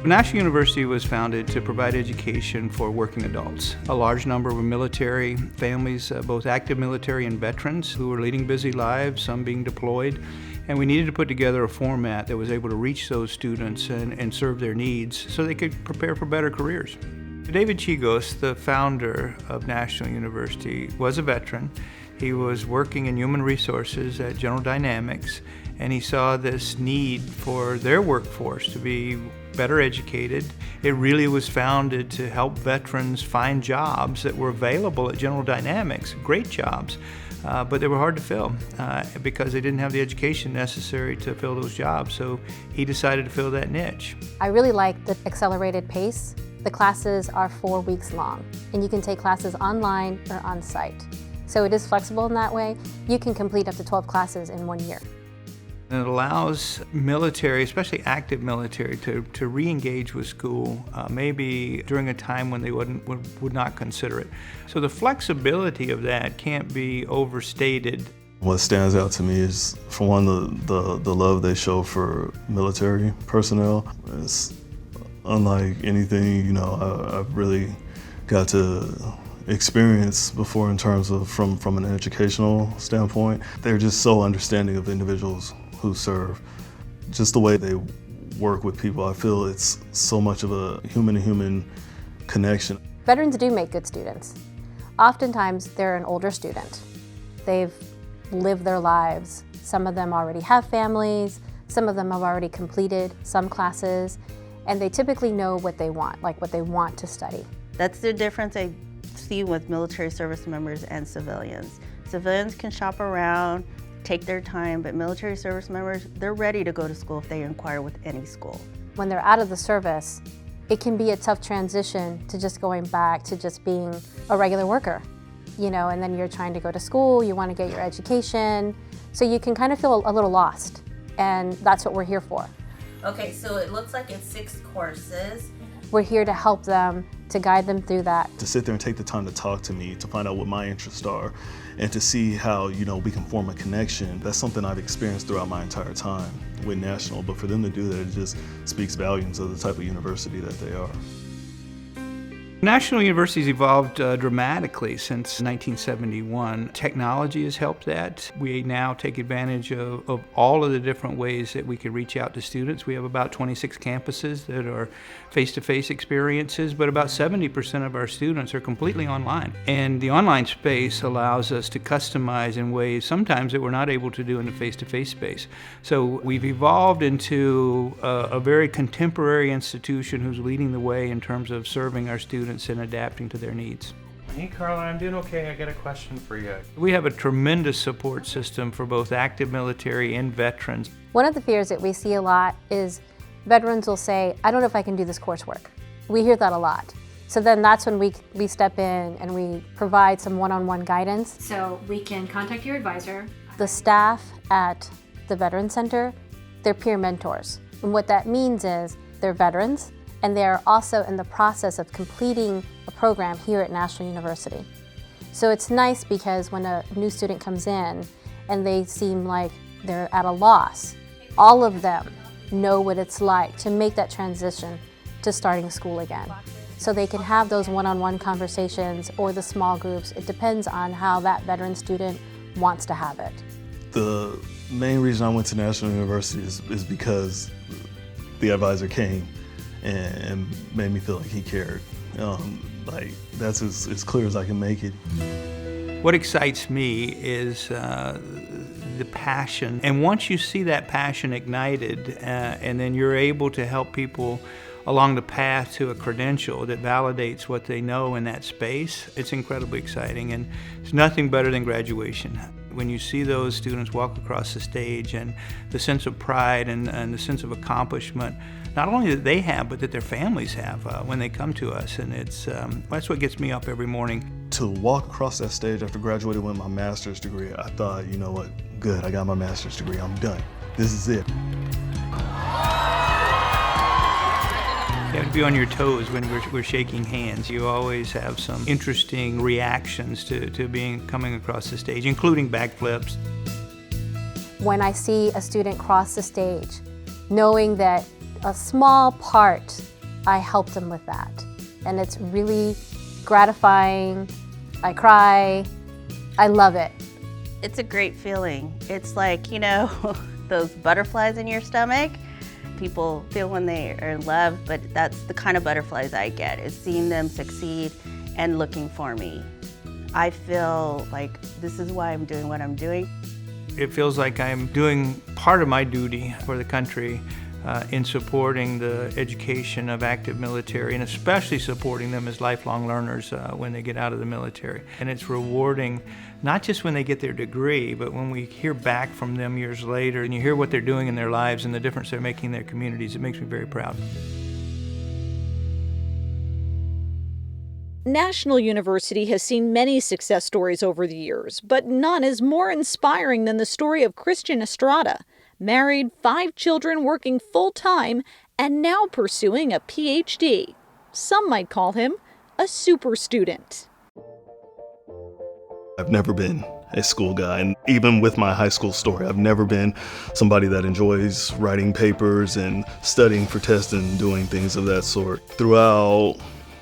National University was founded to provide education for working adults. A large number were military families, both active military and veterans, who were leading busy lives, some being deployed. And we needed to put together a format that was able to reach those students and serve their needs so they could prepare for better careers. David Chigos, the founder of National University, was a veteran. He was working in human resources at General Dynamics, and he saw this need for their workforce to be better educated. It really was founded to help veterans find jobs that were available at General Dynamics, great jobs, but they were hard to fill because they didn't have the education necessary to fill those jobs. So he decided to fill that niche. I really like the accelerated pace. The classes are 4 weeks long, and you can take classes online or on site. So it is flexible in that way. You can complete up to 12 classes in 1 year. And it allows military, especially active military, to re-engage with school, maybe during a time when they would not consider it. So the flexibility of that can't be overstated. What stands out to me is, for one, the love they show for military personnel. It's unlike anything, I've really got to experience before in terms of from an educational standpoint. They're just so understanding of individuals who serve. Just the way they work with people, I feel it's so much of a human-to-human connection. Veterans do make good students. Oftentimes they're an older student. They've lived their lives. Some of them already have families, some of them have already completed some classes, and they typically know what they want, like what they want to study. That's the difference I see with military service members and civilians. Civilians can shop around, take their time, but military service members, they're ready to go to school if they inquire with any school. When they're out of the service, it can be a tough transition to just going back to just being a regular worker, and then you're trying to go to school, you want to get your education, so you can kind of feel a little lost, and that's what we're here for. Okay, so it looks like it's 6 courses. We're here to help them, to guide them through that. To sit there and take the time to talk to me, to find out what my interests are, and to see how, we can form a connection. That's something I've experienced throughout my entire time with National, but for them to do that, it just speaks volumes of the type of university that they are. National University's evolved dramatically since 1971. Technology has helped that. We now take advantage of all of the different ways that we can reach out to students. We have about 26 campuses that are face-to-face experiences, but about 70% of our students are completely online. And the online space allows us to customize in ways sometimes that we're not able to do in the face-to-face space. So we've evolved into a very contemporary institution who's leading the way in terms of serving our students and adapting to their needs. Hey Carla, I'm doing okay. I got a question for you. We have a tremendous support system for both active military and veterans. One of the fears that we see a lot is veterans will say, I don't know if I can do this coursework. We hear that a lot. So then that's when we step in and we provide some one-on-one guidance. So we can contact your advisor. The staff at the Veteran Center, they're peer mentors. And what that means is they're veterans, and they're also in the process of completing a program here at National University. So it's nice because when a new student comes in and they seem like they're at a loss, all of them know what it's like to make that transition to starting school again. So they can have those one-on-one conversations or the small groups. It depends on how that veteran student wants to have it. The main reason I went to National University is because the advisor came and made me feel like he cared. That's as clear as I can make it. What excites me is the passion. And once you see that passion ignited, and then you're able to help people along the path to a credential that validates what they know in that space, it's incredibly exciting. And it's nothing better than graduation. When you see those students walk across the stage and the sense of pride and the sense of accomplishment, not only that they have, but that their families have when they come to us. And that's what gets me up every morning. To walk across that stage after graduating with my master's degree, I thought, you know what, good, I got my master's degree, I'm done. This is it. You have to be on your toes when we're shaking hands. You always have some interesting reactions to coming across the stage, including backflips. When I see a student cross the stage, knowing that a small part I help them with that. And it's really gratifying. I cry. I love it. It's a great feeling. It's like, those butterflies in your stomach. People feel when they are in love, but that's the kind of butterflies I get, is seeing them succeed and looking for me. I feel like this is why I'm doing what I'm doing. It feels like I'm doing part of my duty for the country in supporting the education of active military, and especially supporting them as lifelong learners when they get out of the military. And it's rewarding, not just when they get their degree, but when we hear back from them years later and you hear what they're doing in their lives and the difference they're making in their communities. It makes me very proud. National University has seen many success stories over the years, but none is more inspiring than the story of Christian Estrada. Married, 5 children, working full-time, and now pursuing a PhD. Some might call him a super student. I've never been a school guy, and even with my high school story, I've never been somebody that enjoys writing papers and studying for tests and doing things of that sort. Throughout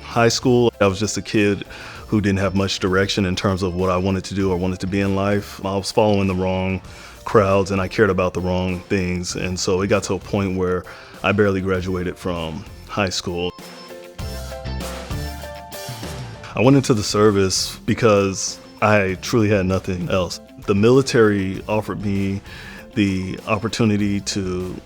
high school, I was just a kid who didn't have much direction in terms of what I wanted to do or wanted to be in life. I was following the wrong crowds and I cared about the wrong things, and so it got to a point where I barely graduated from high school. I went into the service because I truly had nothing else. The military offered me the opportunity to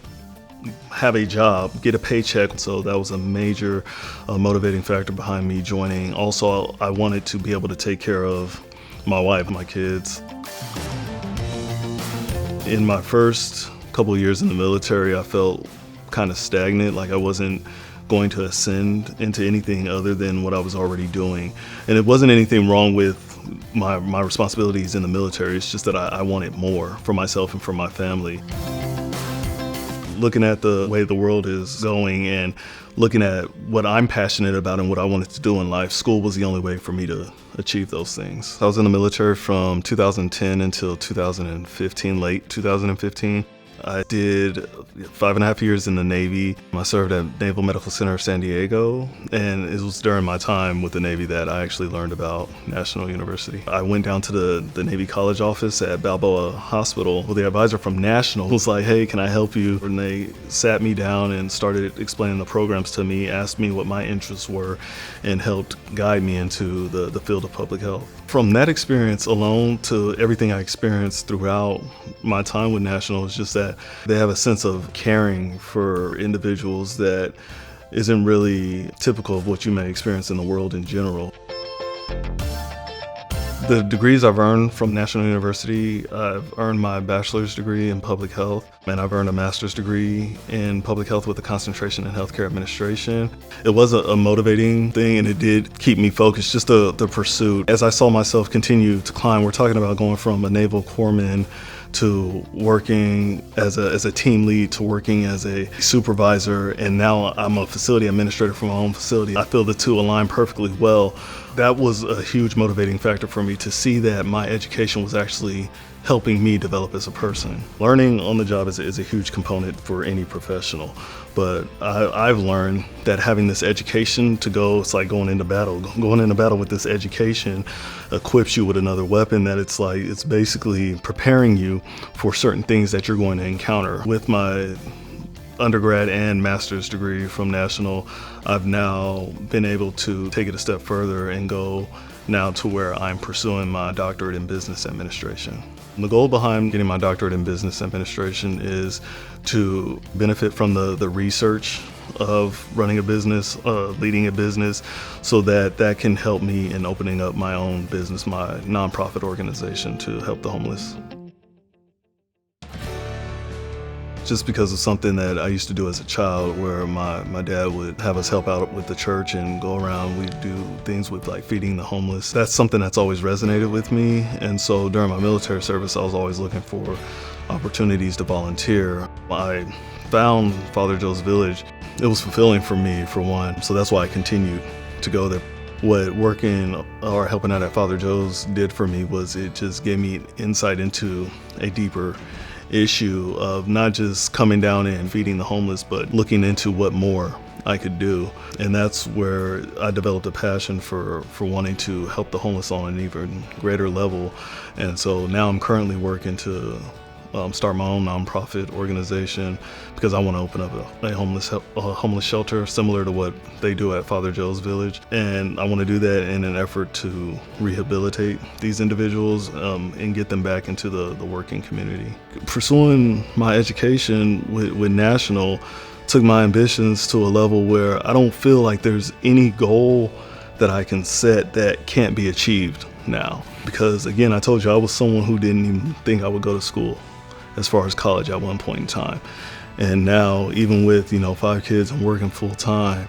have a job, get a paycheck, so that was a major motivating factor behind me joining. Also, I wanted to be able to take care of my wife, my kids. In my first couple of years in the military, I felt kind of stagnant, like I wasn't going to ascend into anything other than what I was already doing. And it wasn't anything wrong with my responsibilities in the military, it's just that I wanted more for myself and for my family. Looking at the way the world is going and looking at what I'm passionate about and what I wanted to do in life, school was the only way for me to achieve those things. I was in the military from 2010 until 2015, late 2015. I did 5.5 years in the Navy. I served at Naval Medical Center San Diego, and it was during my time with the Navy that I actually learned about National University. I went down to the Navy College office at Balboa Hospital. Well, the advisor from National was like, "Hey, can I help you?" And they sat me down and started explaining the programs to me, asked me what my interests were, and helped guide me into the field of public health. From that experience alone to everything I experienced throughout my time with National, is just that they have a sense of caring for individuals that isn't really typical of what you may experience in the world in general. The degrees I've earned from National University, I've earned my bachelor's degree in public health, and I've earned a master's degree in public health with a concentration in healthcare administration. It was a motivating thing, and it did keep me focused, just the pursuit. As I saw myself continue to climb, we're talking about going from a naval corpsman to working as a team lead, to working as a supervisor, and now I'm a facility administrator for my own facility. I feel the two align perfectly well. That was a huge motivating factor for me, to see that my education was actually helping me develop as a person. Learning on the job is a huge component for any professional, but I've learned that having this education to go, it's like going into battle. Going into battle with this education equips you with another weapon, that it's basically preparing you for certain things that you're going to encounter. With my undergrad and master's degree from National, I've now been able to take it a step further and go now to where I'm pursuing my doctorate in business administration. The goal behind getting my doctorate in business administration is to benefit from the research of running a business, leading a business, so that can help me in opening up my own business, my nonprofit organization to help the homeless. Just because of something that I used to do as a child, where my dad would have us help out with the church and go around, we'd do things with like feeding the homeless. That's something that's always resonated with me, and so during my military service I was always looking for opportunities to volunteer. I found Father Joe's Village. It was fulfilling for me, for one, so that's why I continued to go there. What working or helping out at Father Joe's did for me was it just gave me insight into a deeper issue of not just coming down and feeding the homeless, but looking into what more I could do. And that's where I developed a passion for wanting to help the homeless on an even greater level. And so now I'm currently working to start my own nonprofit organization because I want to open up a homeless shelter similar to what they do at Father Joe's Village. And I want to do that in an effort to rehabilitate these individuals and get them back into the working community. Pursuing my education with National took my ambitions to a level where I don't feel like there's any goal that I can set that can't be achieved now. Because again, I told you I was someone who didn't even think I would go to school as far as college at one point in time. And now, even with 5 kids and working full time,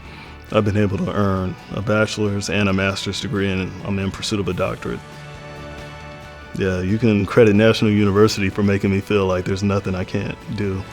I've been able to earn a bachelor's and a master's degree, and I'm in pursuit of a doctorate. Yeah, you can credit National University for making me feel like there's nothing I can't do.